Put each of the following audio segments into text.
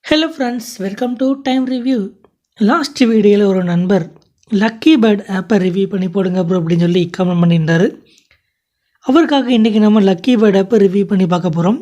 Hello friends, welcome to time review. Last வீடியோவில் ஒரு நண்பர் லக்கி பேர்ட் ஆப்பை ரிவ்யூ பண்ணி போடுங்க ப்ரோ அப்படின்னு சொல்லி கமெண்ட் பண்ணியிருந்தார். அவருக்காக இன்றைக்கி நம்ம லக்கி பேர்ட் ஆப்பை ரிவ்யூ பண்ணி பார்க்க போகிறோம்.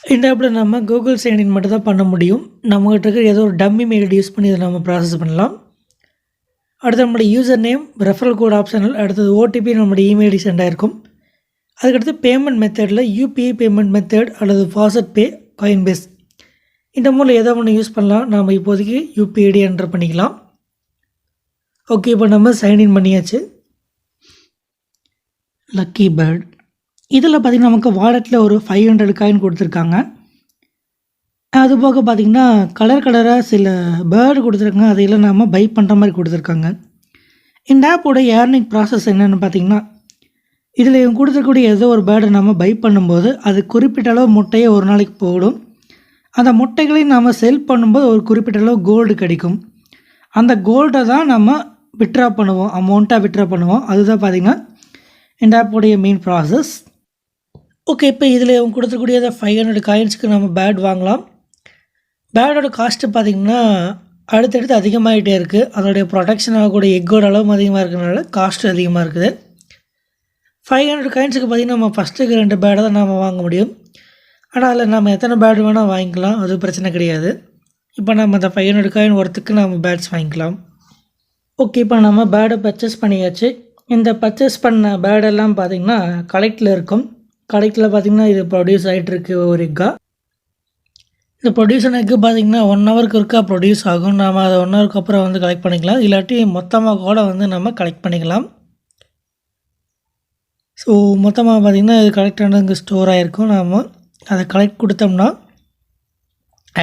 இந்த ஆப்பில் நம்ம கூகுள் சைன்இன் மட்டும் தான் பண்ண முடியும். நம்மகிட்ட இருக்கிற ஏதோ ஒரு டம்மி மெயில் யூஸ் பண்ணி இதை நம்ம ப்ராசஸ் பண்ணலாம். அடுத்து நம்மளுடைய user name, referral code optional, அடுத்தது ஓடிபி நம்மளுடைய இமெயில் சென்ட் ஆகிருக்கும். அதுக்கடுத்து பேமெண்ட் மெத்தடில் யூபிஐ பேமெண்ட் மெத்தட் அல்லது ஃபாஸ்ட் பே, காயின்பேஸ் இந்த மூலம் ஏதோ ஒன்று யூஸ் பண்ணலாம். நாம் இப்போதைக்கு யூபிஐடி என்டர் பண்ணிக்கலாம். ஓகே, இப்போ நம்ம சைன்இன் பண்ணியாச்சு. லக்கி பேர்ட் இதில் பார்த்திங்கன்னா நமக்கு வாலெட்டில் ஒரு 500 காயின் கொடுத்துருக்காங்க. அதுபோக பார்த்திங்கன்னா கலர் கலராக சில பேர்டு கொடுத்துருக்காங்க. அதையெல்லாம் நாம் பை பண்ணுற மாதிரி கொடுத்துருக்காங்க. இந்த ஆப்போட ஏர்னிங் ப்ராசஸ் என்னென்னு பார்த்திங்கன்னா, இதில் இவங்க கொடுத்துருக்கூடிய ஏதோ ஒரு பேர்டை நம்ம பை பண்ணும்போது அது குறிப்பிட்ட அளவு முட்டையை ஒரு நாளைக்கு போடும். அந்த முட்டைகளையும் நம்ம செல் பண்ணும்போது ஒரு குறிப்பிட்ட அளவு கோல்டு கிடைக்கும். அந்த கோல்டை தான் நம்ம விட்ரா பண்ணுவோம், அமௌண்ட்டாக விட்ரா பண்ணுவோம். அதுதான் பார்த்திங்கன்னா இந்த ஆப்போடைய மெயின் ப்ராசஸ். ஓகே, இப்போ இதில் இவங்க கொடுத்துருக்கூடிய 500 காயின்ஸ்க்கு நம்ம பேட் வாங்கலாம். பேடோட காஸ்ட்டு பார்த்திங்கன்னா அடுத்தடுத்து அதிகமாகிட்டே இருக்குது. அதோடைய ப்ரொடெக்ஷன் ஆகக்கூடிய எக்கோட அளவும் அதிகமாக இருக்கிறதுனால காஸ்ட்டு அதிகமாக இருக்குது. 500 காயின்ஸுக்கு பார்த்திங்கன்னா நம்ம ஃபஸ்ட்டுக்கு 2 பேடை தான் நாம் வாங்க முடியும். ஆனால் அதில் நம்ம எத்தனை பேட் வேணால் வாங்கிக்கலாம், அது பிரச்சனை கிடையாது. இப்போ நம்ம அந்த 500 காயின் ஒருத்துக்கு நம்ம பேட்ஸ் வாங்கிக்கலாம். ஓகே, இப்போ நம்ம பேடை பர்ச்சேஸ் பண்ணியாச்சு. இந்த பர்ச்சேஸ் பண்ண பேடெல்லாம் பார்த்திங்கன்னா கலெக்டில் இருக்கும். கலெக்டில் பார்த்திங்கன்னா இது ப்ரொடியூஸ் ஆகிட்டுருக்கு ஒரு எக்காக. இந்த ப்ரொடியூசன் எக்கு பார்த்திங்கன்னா 1 ஹவருக்கு இருக்கா ப்ரொடியூஸ் ஆகும். நாம் அதை 1 ஹவருக்கு அப்புறம் வந்து கலெக்ட் பண்ணிக்கலாம். இல்லாட்டி மொத்தமாக கூட வந்து நம்ம கலெக்ட் பண்ணிக்கலாம். ஸோ மொத்தமாக பார்த்திங்கன்னா இது கலெக்ட் ஆனது ஸ்டோர் ஆகிருக்கும். நாம் அதை கலெக்ட் கொடுத்தோம்னா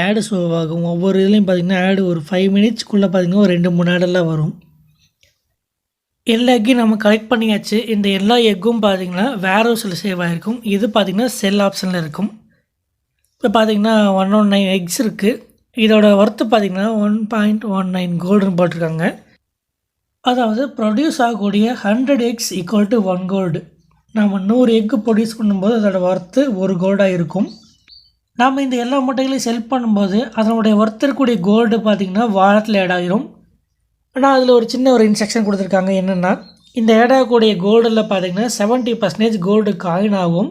ஆடு ஷோ ஆகும். ஒவ்வொரு இதுலேயும் பார்த்திங்கன்னா ஆடு ஒரு 5 மினிட்ஸ்க்குள்ளே பார்த்திங்கன்னா ஒரு 2-3 ஆடெல்லாம் வரும். எல்லா எக்கையும் நம்ம கலெக்ட் பண்ணியாச்சு. இந்த எல்லா எக்கும் பார்த்திங்கன்னா வேர் ஹவுஸில் சேவ் ஆகிருக்கும். இது பார்த்திங்கன்னா செல் ஆப்ஷனில் இருக்கும். இப்போ பார்த்திங்கன்னா 119 எக்ஸ் இருக்குது. இதோட ஒர்த்து பார்த்திங்கன்னா 1.19 கோல்டுன்னு போட்டிருக்காங்க. அதாவது ப்ரொடியூஸ் ஆகக்கூடிய 100 எக்ஸ் ஈக்குவல் டு 1 கோல்டு. நம்ம 100 எக்கு ப்ரொடியூஸ் பண்ணும்போது அதோட ஒர்த்து 1 கோல்டாக இருக்கும். நாம் இந்த எல்லா முட்டைகளையும் செல் பண்ணும்போது அதனுடைய ஒர்த்து இருக்கக்கூடிய கோல்டு பார்த்திங்கன்னா வாலெட்டில் ஆட் ஆகிரும். ஆனால் அதில் ஒரு சின்ன ஒரு இன்ஸ்ட்ரக்ஷன் கொடுத்துருக்காங்க. என்னென்னா, இந்த ஆட் ஆகக்கூடிய கோல்டில் பார்த்திங்கன்னா 70% கோல்டு காயின் ஆகும்.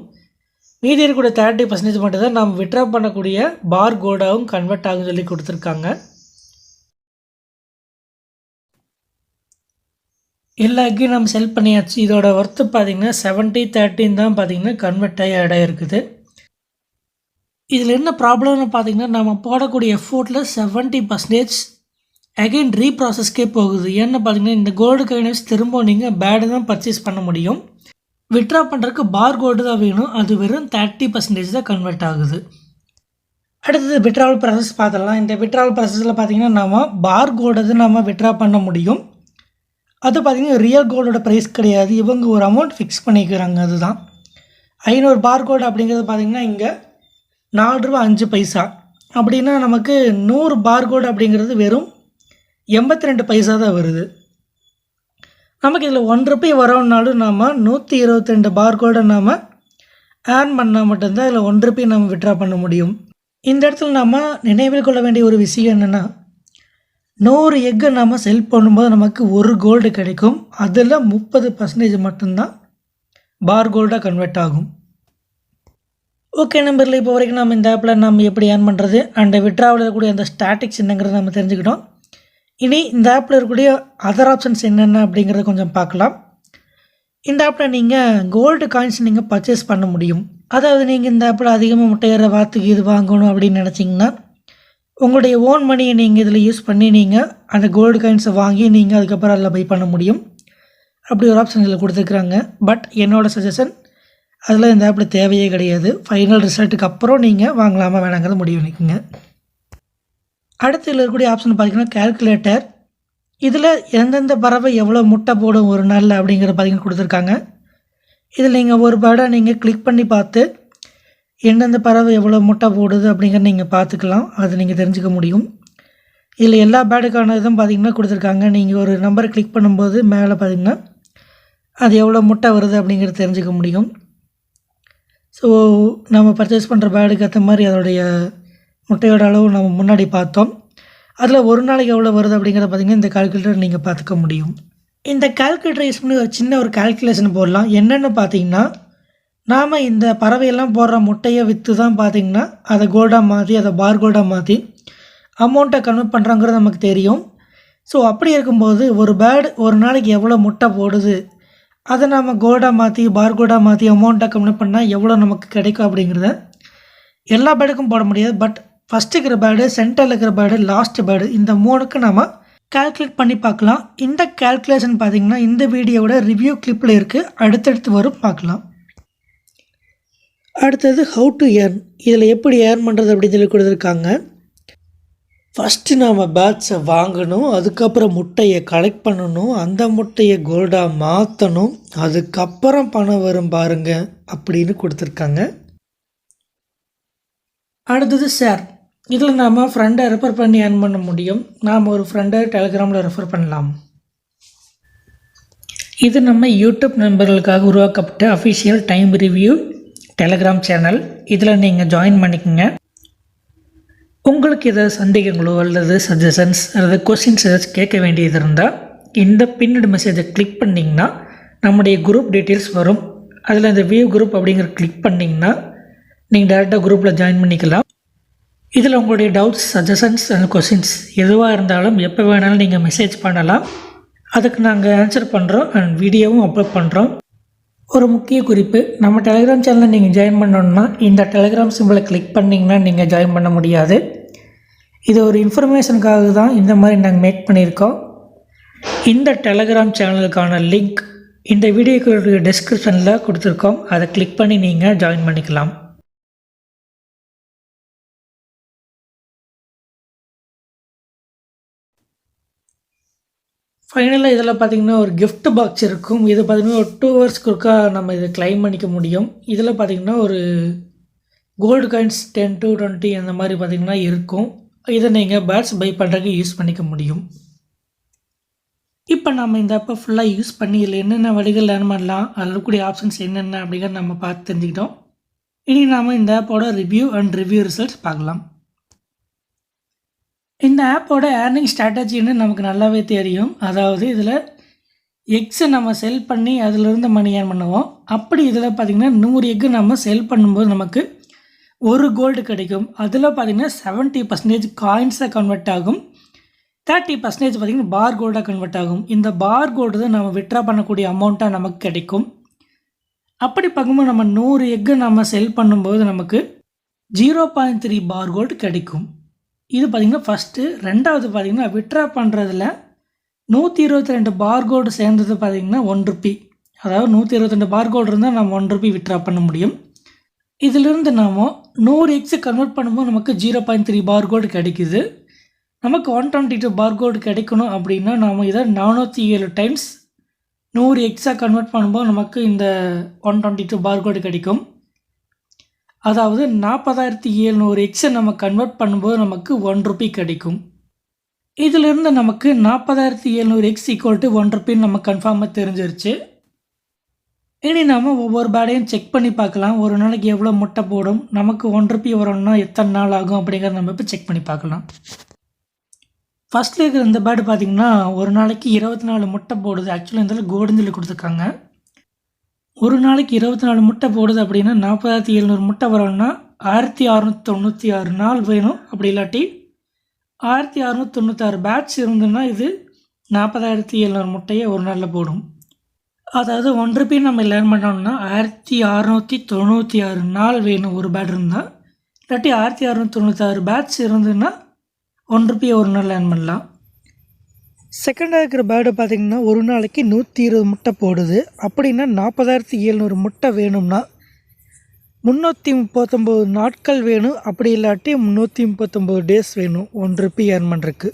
மீதி இருக்கக்கூடிய 30% மட்டும் தான் நம்ம விட்ரா பண்ணக்கூடிய பார் கோல்டாகவும் கன்வெர்ட் ஆகும் சொல்லி கொடுத்துருக்காங்க. எல்லா எக்கையும் நம்ம செல் பண்ணியாச்சு. இதோட ஒர்த்து பார்த்திங்கன்னா 70-30 தான் பார்த்திங்கன்னா கன்வெர்ட் ஆகி ஆட் ஆகிருக்குது. இதில் என்ன ப்ராப்ளம்னு பார்த்திங்கன்னா, நம்ம போடக்கூடிய எஃபோர்ட்டில் 70% அகெயின் ரீப்ராசஸ்க்கே போகுது. ஏன்னு பார்த்திங்கன்னா இந்த கோல்டு காயின்ஸ் திரும்ப நீங்கள் பேடு தான் பர்ச்சேஸ் பண்ண முடியும். விட்ரா பண்ணுறதுக்கு பார் கோல்டு தான் வேணும். அது வெறும் 30% தான் கன்வெர்ட் ஆகுது. அடுத்தது விட்ராவல் ப்ராசஸ் பார்த்துடலாம். இந்த விட்ராவல் ப்ராசஸில் பார்த்திங்கன்னா நம்ம பார் கோல்டு தான் நம்ம விட்ரா பண்ண முடியும். அது பார்த்திங்கன்னா ரியல் கோல்டோட ப்ரைஸ் கிடையாது. இவங்க ஒரு அமௌண்ட் ஃபிக்ஸ் பண்ணிக்கிறாங்க. அதுதான் 500 பார் கோல்டு அப்படிங்கிறது பார்த்திங்கன்னா இங்கே 4 ரூபா 5 பைசா. அப்படின்னா நமக்கு 100 பார் கோல்டு அப்படிங்கிறது வெறும் 82 பைசா தான் வருது. நமக்கு இதில் 1 ரூபாய் வரோம்னாலும் நாம் 122 பார் கோல்டை நாம் ஏர்ன் பண்ணால் மட்டும்தான் இதில் 1 ரூபாய் நம்ம விட்ரா பண்ண முடியும். இந்த இடத்துல நாம் நினைவில் கொள்ள வேண்டிய ஒரு விஷயம் என்னென்னா, 100 எக்கை நம்ம செல் பண்ணும்போது நமக்கு 1 கோல்டு கிடைக்கும். அதில் 30% மட்டும்தான் பார் கோல்டாக கன்வெர்ட் ஆகும். ஓகே நம்பரில் இப்போ வரைக்கும் நம்ம இந்த ஆப்பில் நம்ம எப்படி ஏர்ன் பண்ணுறது அண்ட் விட்ராவில் இருக்கக்கூடிய அந்த ஸ்டாட்டிக்ஸ் என்னங்கிறத நம்ம தெரிஞ்சுக்கிட்டோம். இனி இந்த ஆப்பில் இருக்கக்கூடிய அதர் ஆப்ஷன்ஸ் என்னென்ன அப்படிங்கிறத கொஞ்சம் பார்க்கலாம். இந்த ஆப்பில் நீங்கள் கோல்டு காயின்ஸ் நீங்கள் பர்ச்சேஸ் பண்ண முடியும். அதாவது நீங்கள் இந்த ஆப்பில் அதிகமாக முட்டையிற வாத்துக்கு இது வாங்கணும் அப்படின்னு நினச்சிங்கன்னா உங்களுடைய ஓன் மணியை நீங்கள் இதில் யூஸ் பண்ணி நீங்கள் அந்த கோல்டு காயின்ஸை வாங்கி நீங்கள் அதுக்கப்புறம் அதில் பை பண்ண முடியும். அப்படி ஒரு ஆப்ஷன் இதில் கொடுத்துருக்குறாங்க. பட் என்னோடய சஜஷன் அதில் இந்த ஆப்பில் தேவையே கிடையாது. ஃபைனல் ரிசல்ட்டுக்கு அப்புறம் நீங்கள் வாங்கலாமா வேணாங்கிறத முடிவு பண்ணிக்கோங்க. அடுத்து இதில் இருக்கக்கூடிய ஆப்ஷன் பார்த்திங்கன்னா கேல்குலேட்டர். இதில் எந்தெந்த பறவை எவ்வளோ முட்டை போடும் ஒரு நாளில் அப்படிங்கிற பார்த்திங்கன்னா கொடுத்துருக்காங்க. இதில் நீங்கள் ஒரு பேடை நீங்கள் கிளிக் பண்ணி பார்த்து எந்தெந்த பறவை எவ்வளோ முட்டை போடுது அப்படிங்கிறத நீங்கள் பார்த்துக்கலாம். அது நீங்கள் தெரிஞ்சுக்க முடியும். இதில் எல்லா பேடுக்கான இதுவும் பார்த்திங்கன்னா கொடுத்துருக்காங்க. நீங்கள் ஒரு நம்பரை கிளிக் பண்ணும்போது மேலே பார்த்திங்கன்னா அது எவ்வளோ முட்டை வருது அப்படிங்கிறது தெரிஞ்சுக்க முடியும். ஸோ நம்ம பர்ச்சேஸ் பண்ணுற பேடுக்கு ஏற்ற மாதிரி அதோடைய முட்டையோட அளவு நம்ம முன்னாடி பார்த்தோம். அதில் ஒரு நாளைக்கு எவ்வளோ வருது அப்படிங்கிறத பார்த்திங்கன்னா இந்த கால்குலேட்டர் நீங்கள் பார்த்துக்க முடியும். இந்த கால்குலேட்டர் யூஸ் பண்ணி ஒரு சின்ன ஒரு கால்குலேஷன் போடலாம். என்னென்னு பார்த்தீங்கன்னா, நாம் இந்த பறவையெல்லாம் போடுற முட்டையை விற்று தான் பார்த்திங்கன்னா அதை கோல்டாக மாற்றி அதை பார் கோல்டாக மாற்றி அமௌண்ட்டை கன்வெர்ட் பண்ணுறாங்கிறது நமக்கு தெரியும். ஸோ அப்படி இருக்கும்போது ஒரு பேர்டு ஒரு நாளைக்கு எவ்வளோ முட்டை போடுது, அதை நாம் கோல்டாக மாற்றி பார் கோல்டாக மாற்றி அமௌண்ட்டை கன்வெர்ட் பண்ணால் எவ்வளோ நமக்கு கிடைக்கும் அப்படிங்கிறத எல்லா பேர்டுக்கும் போட முடியாது. பட் ஃபஸ்ட்டு இருக்கிற பேர்டு, சென்டரில் இருக்கிற பேர்டு, லாஸ்ட் பேர்டு, இந்த 3க்கு நம்ம கால்குலேட் பண்ணி பார்க்கலாம். இந்த கால்குலேஷன் பார்த்திங்கன்னா இந்த வீடியோவோட ரிவ்யூ கிளிப்பில் இருக்குது, அடுத்தடுத்து வரும், பார்க்கலாம். அடுத்தது ஹவு டு ஏர்ன், இதில் எப்படி ஏர்ன் பண்ணுறது அப்படின்னு சொல்லி கொடுத்துருக்காங்க. ஃபஸ்ட்டு நாம் பேட்ஸை வாங்கணும், அதுக்கப்புறம் முட்டையை கலெக்ட் பண்ணணும், அந்த முட்டையை கோல்டாக மாற்றணும், அதுக்கப்புறம் பணம் வரும் பாருங்கள் அப்படின்னு கொடுத்துருக்காங்க. அடுத்தது ஷேர், இதில் நாம் ஃப்ரெண்டை ரெஃபர் பண்ணி ஏர்ன் பண்ண முடியும். நாம் ஒரு ஃப்ரெண்டை டெலிகிராமில் ரெஃபர் பண்ணலாம். இது நம்ம யூடியூப் நண்பர்களுக்காக உருவாக்கப்பட்ட official time review Telegram channel. இதில் நீங்கள் ஜாயின் பண்ணிக்கோங்க. உங்களுக்கு ஏதாவது சந்தேகங்களோ அல்லது சஜஷன்ஸ் அல்லது கொஸ்டின்ஸ் ஏதாச்சும் கேட்க வேண்டியது இருந்தால் இந்த பின்னட் மெசேஜை கிளிக் பண்ணிங்கன்னா நம்முடைய குரூப் டீட்டெயில்ஸ் வரும். அதில் இந்த வியூ குரூப் அப்படிங்கிற கிளிக் பண்ணிங்கன்னா நீங்கள் டேரெக்டாக குரூப்பில் ஜாயின் பண்ணிக்கலாம். இதில் உங்களுடைய டவுட்ஸ், சஜஷன்ஸ் அண்ட் கொஸ்டின்ஸ் எதுவாக இருந்தாலும் எப்போ வேணாலும் நீங்கள் மெசேஜ் பண்ணலாம். அதுக்கு நாங்கள் ஆன்சர் பண்ணுறோம் அண்ட் வீடியோவும் அப்லோட் பண்ணுறோம். ஒரு முக்கிய குறிப்பு, நம்ம டெலிகிராம் சேனலில் நீங்கள் ஜாயின் பண்ணணுன்னா இந்த டெலிகிராம் சிம்பிளை கிளிக் பண்ணிங்கன்னா நீங்கள் ஜாயின் பண்ண முடியாது. இது ஒரு இன்ஃபர்மேஷனுக்காக தான் இந்த மாதிரி நாங்கள் மேக் பண்ணியிருக்கோம். இந்த டெலிகிராம் சேனலுக்கான லிங்க் இந்த வீடியோக்கு டிஸ்கிரிப்ஷனில் கொடுத்துருக்கோம். அதை கிளிக் பண்ணி நீங்கள் ஜாயின் பண்ணிக்கலாம். ஃபைனலாக இதில் பார்த்திங்கன்னா ஒரு கிஃப்ட் பாக்ஸ் இருக்கும். இது பார்த்திங்கன்னா ஒரு 2 ஹவர்ஸ்க்கு ஒருக்கா நம்ம இதை கிளைம் பண்ணிக்க முடியும். இதில் பார்த்திங்கன்னா ஒரு கோல்டு காயின்ஸ் 10 to 20 அந்த மாதிரி பார்த்திங்கன்னா இருக்கும். இதை நீங்கள் பேட்ஸ் பை பண்ணுறதுக்கு யூஸ் பண்ணிக்க முடியும். இப்போ நம்ம இந்த ஆப்பை ஃபுல்லாக யூஸ் பண்ணி இதில் என்னென்ன வழிகள் லேர்ன் பண்ணலாம், அதில் இருக்கக்கூடிய ஆப்ஷன்ஸ் என்னென்ன அப்படிங்கிறத நம்ம பார்த்து தெரிஞ்சுக்கிட்டோம். இனி நாம் இந்த ஆப்போட ரிவ்யூ அண்ட் ரிவ்யூ ரிசல்ட்ஸ் பார்க்கலாம். இந்த ஆப்போட ஏர்னிங் ஸ்ட்ராட்டஜின்னு நமக்கு நல்லாவே தெரியும். அதாவது இதில் எக்ஸை நம்ம செல் பண்ணி அதிலிருந்து மணி ஏர்ன் பண்ணுவோம். அப்படி இதில் பார்த்திங்கன்னா 100 எக்கு நம்ம செல் பண்ணும்போது நமக்கு 1 கோல்டு கிடைக்கும். அதில் பார்த்திங்கன்னா 70% காயின்ஸாக கன்வெர்ட் ஆகும், 30% பார்த்திங்கன்னா பார் கோல்டாக கன்வெர்ட் ஆகும். இந்த பார் கோல்டு தான் நம்ம விட்ரா பண்ணக்கூடிய அமௌண்ட்டாக நமக்கு கிடைக்கும். அப்படி பார்க்கும்போது நம்ம 100 எக்கு நம்ம செல் பண்ணும்போது நமக்கு 0.3 பார் கோல்டு கிடைக்கும். இது பார்த்திங்கன்னா ஃபஸ்ட்டு. ரெண்டாவது பார்த்திங்கன்னா விட்ரா பண்ணுறதுல 122 பார் கோல்டு சேர்ந்தது பார்த்திங்கன்னா 1 ரூபி. அதாவது 122 பார் கோல்டு இருந்தால் நம்ம 1 ரூபி விட்ரா பண்ண முடியும். இதிலிருந்து நாம் 100 எக்ஸை கன்வெர்ட் பண்ணும்போது நமக்கு 0.3 பார் கோல்டு கிடைக்குது. நமக்கு 122 பார் கோல்டு கிடைக்கணும் அப்படின்னா நாம் இதை 407 டைம்ஸ் 100 எக்ஸாக கன்வெர்ட் பண்ணும்போது நமக்கு இந்த 122 பார் கோல்டு கிடைக்கும். அதாவது 40,700 எக்ஸை நம்ம கன்வெர்ட் பண்ணும்போது நமக்கு 1 ரூபி கிடைக்கும். இதிலிருந்து நமக்கு 40,700 எக்ஸ் ஈக்குவல் டு 1 ரூபின்னு நம்ம கன்ஃபார்மாக தெரிஞ்சிருச்சு. இனி நாம் ஒவ்வொரு பேடையும் செக் பண்ணி பார்க்கலாம். ஒரு நாளைக்கு எவ்வளோ முட்டை போடும், நமக்கு 1 ரூபி வரணும்னா எத்தனை நாள் ஆகும் அப்படிங்கிறத நம்ம இப்போ செக் பண்ணி பார்க்கலாம். ஃபஸ்ட்டில் இருக்கிற இந்த பேர்டு பார்த்திங்கன்னா ஒரு நாளைக்கு 24 முட்டை போடுது. ஆக்சுவலாக இந்த கோல்டுன்னு சொல்லி கொடுத்துருக்காங்க. ஒரு நாளைக்கு 24 முட்டை போடுது அப்படின்னா 40,700 முட்டை வரணும்னா 1696 நாள் வேணும். அப்படி இல்லாட்டி 1696 பேட்ச் இருந்ததுன்னா இது 40,700 முட்டையை ஒரு நாளில் போடும். அதாவது 1 ரூபி நம்ம லேர்ன் பண்ணோம்னா 1696 நாள் வேணும் ஒரு பேட் இருந்தால். இல்லாட்டி 1696 பேட்ச் இருந்ததுன்னா 1 ரூபியை ஒரு நாள் லேர்ன் பண்ணலாம். செகண்டாக இருக்கிற பேர்டு பார்த்திங்கன்னா ஒரு நாளைக்கு 120 முட்டை போடுது. அப்படின்னா 40,700 முட்டை வேணும்னா 339 நாட்கள் வேணும். அப்படி இல்லாட்டி 339 டேஸ் வேணும் 1 ரூபி ஏர்ன் பண்ணுறதுக்கு.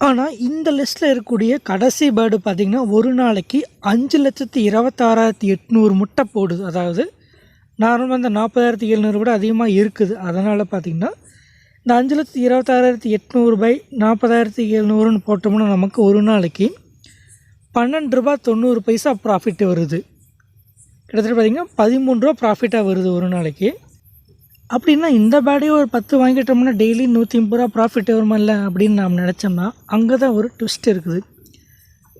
ஆனால் இந்த லிஸ்ட்டில் இருக்கக்கூடிய கடைசி பேர்டு பார்த்திங்கன்னா ஒரு நாளைக்கு 5,26,800 முட்டை போடுது. அதாவது நார்மலாக இந்த 40,700 விட அதிகமாக இருக்குது. அதனால் பார்த்திங்கன்னா இந்த 5,26,800 பை 40,700ன்னு போட்டோம்னா நமக்கு ஒரு நாளைக்கு 12 ரூபா 90 பைசா ப்ராஃபிட் வருது. கிட்டத்தட்ட பார்த்திங்கன்னா 13 ரூபா ப்ராஃபிட்டாக வருது ஒரு நாளைக்கு. அப்படின்னா இந்த பேடே ஒரு 10 வாங்கிட்டோம்னா டெய்லி 150 ரூபா ப்ராஃபிட் வருமில்ல அப்படின்னு நாம் நினச்சோம்னா அங்கே தான் ஒரு ட்விஸ்ட் இருக்குது.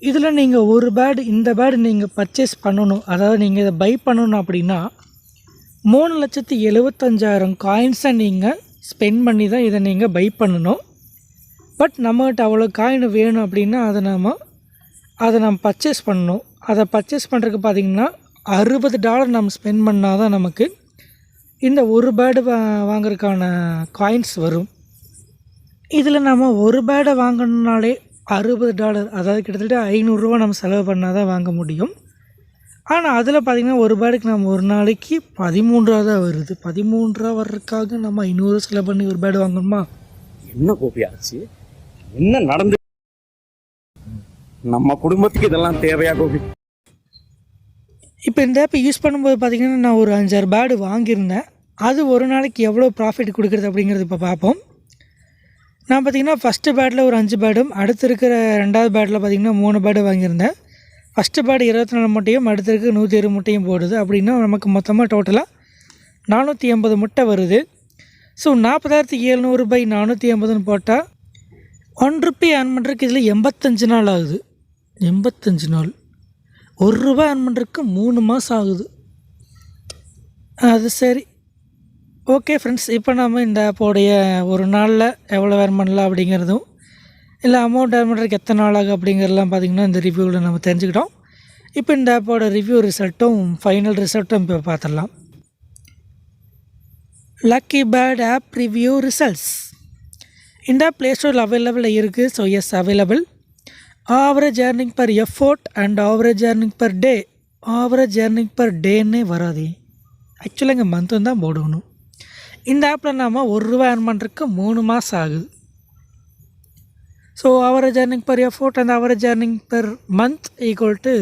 இதில் நீங்கள் ஒரு பேடு இந்த பேடு நீங்கள் பர்ச்சேஸ் பண்ணணும், அதாவது நீங்கள் இதை பை பண்ணணும் அப்படின்னா 3,75,000 காயின்ஸை நீங்கள் ஸ்பெண்ட் பண்ணி தான் இதை நீங்கள் பை பண்ணணும். பட் நம்மகிட்ட அவ்வளோ காயின் வேணும் அப்படின்னா அதை நம்ம பர்ச்சேஸ் பண்ணணும். அதை பர்ச்சேஸ் பண்ணுறதுக்கு பார்த்திங்கன்னா $60 நம்ம ஸ்பெண்ட் பண்ணால் தான் நமக்கு இந்த ஒரு பேடு வாங்குறதுக்கான காயின்ஸ் வரும். இதில் நம்ம ஒரு பேடை வாங்கணுன்னாலே $60, அதாவது கிட்டத்தட்ட $500 நம்ம செலவு பண்ணால் தான் வாங்க முடியும். ஆனால் அதில் பார்த்திங்கன்னா ஒரு பேடுக்கு நம்ம ஒரு நாளைக்கு 13 ரூபா தான் வருது. 13 ரூபா வர்றதுக்காக நம்ம 500 செலவு பண்ணி ஒரு பேடு வாங்கணுமா? என்ன கோபியாச்சு, என்ன நடந்து நம்ம குடும்பத்துக்கு இதெல்லாம் தேவையா கோபி? இப்போ இந்த ஆப்பை யூஸ் பண்ணும்போது பார்த்திங்கன்னா நான் ஒரு 5-6 பேடு வாங்கியிருந்தேன். அது ஒரு நாளைக்கு எவ்வளோ ப்ராஃபிட் கொடுக்குறது அப்படிங்கிறது இப்போ பார்ப்போம். நான் பார்த்திங்கன்னா ஃபஸ்ட்டு பேடில் ஒரு 5 பேடும், அடுத்து இருக்கிற 2வது பேடில் பார்த்திங்கன்னா 3 பேடு வாங்கியிருந்தேன். ஃபஸ்ட்டு பேடு 24 முட்டையும், அடுத்து இருக்கிற 120 முட்டையும் போடுது. அப்படின்னா நமக்கு மொத்தமாக டோட்டலாக 480 முட்டை வருது. ஸோ 40,700/480ன்னு போட்டால் ₹1 ஏர்ன் பண்ணுறதுக்கு இதில் 85 நாள் ஆகுது. 85 நாள் ₹1 ஏர்ன் பண்ணுறதுக்கு 3 மாதம் ஆகுது. அது சரி, ஓகே ஃப்ரெண்ட்ஸ். இப்போ நம்ம இந்த ஆப்போடைய ஒரு நாளில் எவ்வளோ ஏர்ன் பண்ணலாம் அப்படிங்கிறதும், இல்லை அமௌண்ட் ஏர்ன் பண்ணுறதுக்கு எத்தனை நாள் ஆகும் அப்படிங்கிறதெல்லாம் பார்த்திங்கன்னா இந்த ரிவ்யூவில் நம்ம தெரிஞ்சுக்கிட்டோம். இப்போ இந்த ஆப்போட ரிவ்யூ ரிசல்ட்டும் ஃபைனல் ரிசல்ட்டும் இப்போ பார்த்துடலாம். Lucky pad app review results. இந்த ப்ளே ஸ்டோரில் அவைலபிளாக இருக்குது. So yes, available. Average earning per effort and average earning per day. Average earning per டேன்னே வராது, ஆக்சுவலாக இங்கே மந்த்தும் தான் போடணும். இந்த ஆப்பில் நாம் ₹1 ஏர்ன் பண்ணுறதுக்கு 3 மாதம் ஆகுது. So average earning per effort and average earning per month equal to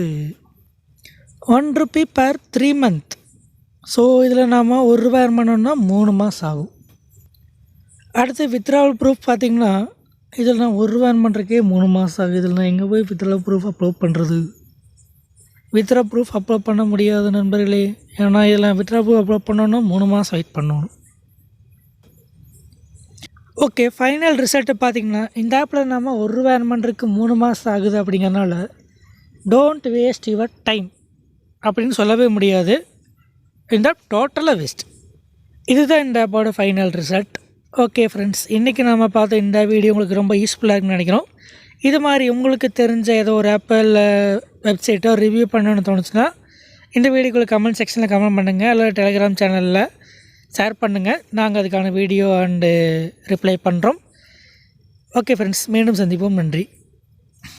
₹1 per 3 month. So இதில் நாம் ₹1 ஏர்ன் பண்ணோன்னா 3 மாதம் ஆகும். அடுத்து வித்ட்ராவல் ப்ரூஃப் பார்த்திங்கன்னா இதில் நான் ₹1 ஏர்ன் பண்ணுறதுக்கே 3 மாதம் ஆகுது. இதில் நான் எங்கே போய் வித்ட்ராவல் ப்ரூஃப் அப்லோட் பண்ணுறது? வித்ட்ரா ப்ரூஃப் அப்லோட் பண்ண முடியாது நண்பர்களே. ஏன்னா இதில் வித்ட்ரா ப்ரூஃப் அப்லோட் பண்ணோன்னா 3 மாதம் வெயிட் பண்ணணும். ஓகே, ஃபைனல் ரிசல்ட்டு பார்த்திங்கன்னா இந்த ஆப்பில் நம்ம ₹1 ஏர்ன் பண்ணுறதுக்கு 3 மாதம் ஆகுது. அப்படிங்கிறனால டோன்ட் வேஸ்ட் யுவர் டைம் அப்படின்னு சொல்லவே முடியாது. இந்த ஆப் டோட்டலாக வேஸ்ட். இதுதான் இந்த ஆப்போட ஃபைனல் ரிசல்ட். ஓகே ஃப்ரெண்ட்ஸ், இன்றைக்கி நம்ம பார்த்த இந்த வீடியோ உங்களுக்கு ரொம்ப யூஸ்ஃபுல்லாக இருக்குன்னு நினைக்கிறோம். இது மாதிரி உங்களுக்கு தெரிஞ்ச ஏதோ ஒரு ஆப்போ இல்லை வெப்சைட்டோ ரிவ்யூ பண்ணணும்னு தோணுச்சுன்னா இந்த வீடியோக்குள்ள கமெண்ட் செக்ஷனில் கமெண்ட் பண்ணுங்கள், இல்லை டெலிகிராம் சேனலில் ஷேர் பண்ணுங்கள். நாங்கள் அதுக்கான வீடியோ அண்டு ரிப்ளை பண்ணுறோம். ஓகே ஃப்ரெண்ட்ஸ், மீண்டும் சந்திப்போம். நன்றி.